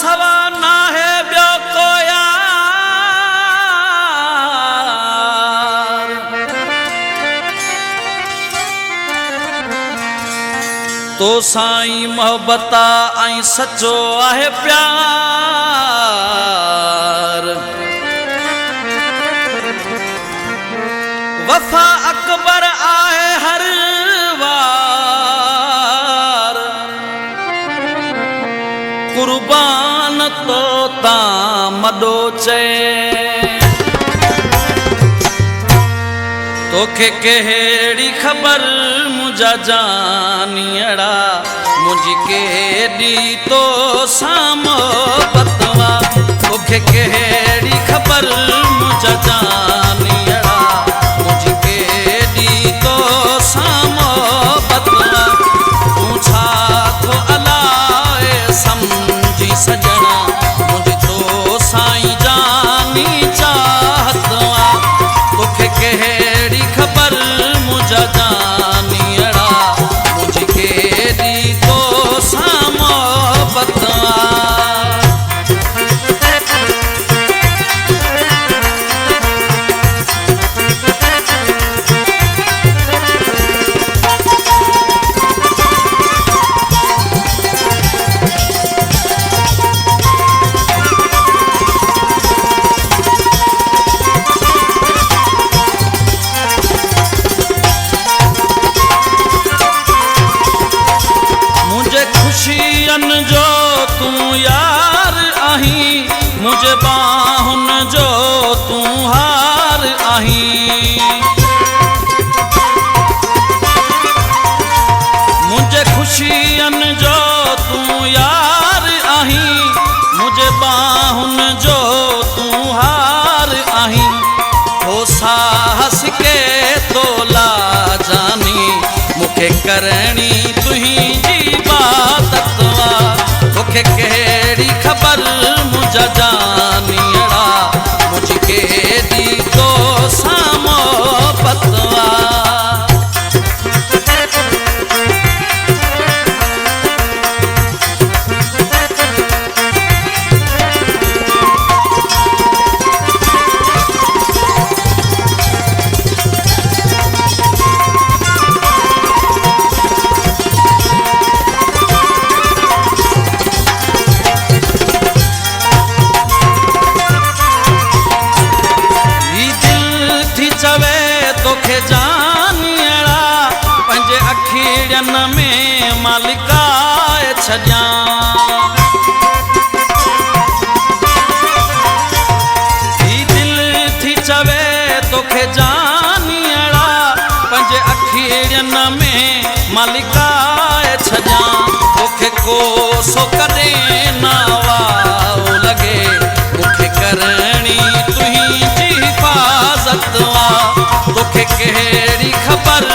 सवा नाहे ॿियो को यार तो साईं मोहब्बत ऐं सचो आहे प्यार वफ़ा अकबर आहे हर वार कुर्बान तो तां मॾो चए तोखे कहिड़ी ख़बर मुंहिंजा जानियड़ा मुंहिंजी केॾी तो सां मोहबत वा तोखे कहिड़ी ख़बर मुंहिंजा जानियड़ा मुंहिंजी केॾी तो सां मोहबत वा तूं छा थो अलाए सम्झी सॼणा मुंहिंजी तो साईं जानी चाहत वा तोखे कहिड़ी ख़बर मुंहिंजा जानियड़ा मुंहिंजी केॾी तो सां मोहबत खुशियनि जो तूं यार आहीं मुंहिंजे बाहुनि जो तूं हार आहीं मुंहिंजे खुशियनि जो तूं यार आहीं मुंहिंजे बाहुनि जो तूं हार आहीं हो साहस के तोला जानी मूंखे करणी तुंहिंजी इबादत वा तोखे कहिड़ी ख़बर मुंहिंजा जानियड़ा मुंहिंजी केॾी तो सां मोहबत वा तोखे जानियड़ा पंहिंजे अखियुनि में मालिकाए छॾियां ही दिलि थी चवे तोखे जानियड़ा पंहिंजे अखियुनि में मालिकाए छॾियां तोखे कोसो कॾहिं न वाओ लॻे मूंखे करणी तुंहिंजी हिफ़ाज़त वा तोखे कहिड़ी ख़बर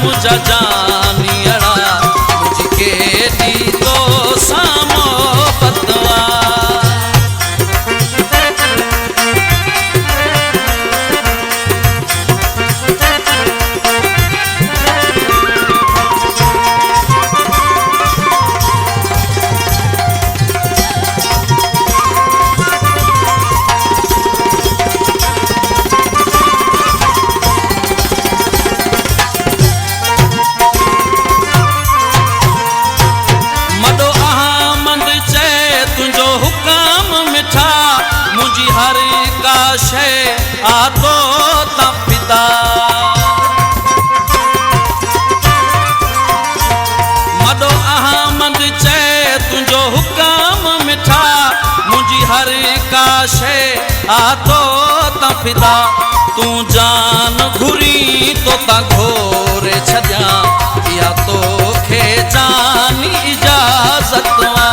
मुंहिंजा जानियड़ा मुंहिंजी केॾी तो सां मोहबत वा हर का शै आतो ता पिता मडो अहमद चए तुंहिंजो हुकम मिठा मुंहिंजी हर का शै आतो ता पिता तूं जान घुरी तो ता घोरे छॾियां या तोखे जानी इजाज़त वा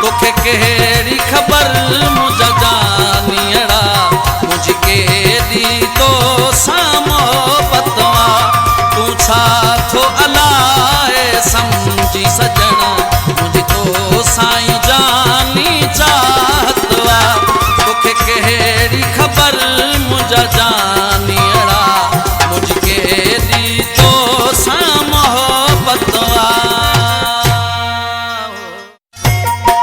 तोखे कहिड़ी ख़बर मुंहिंजा जानियड़ा मुंहिंजी केॾी तो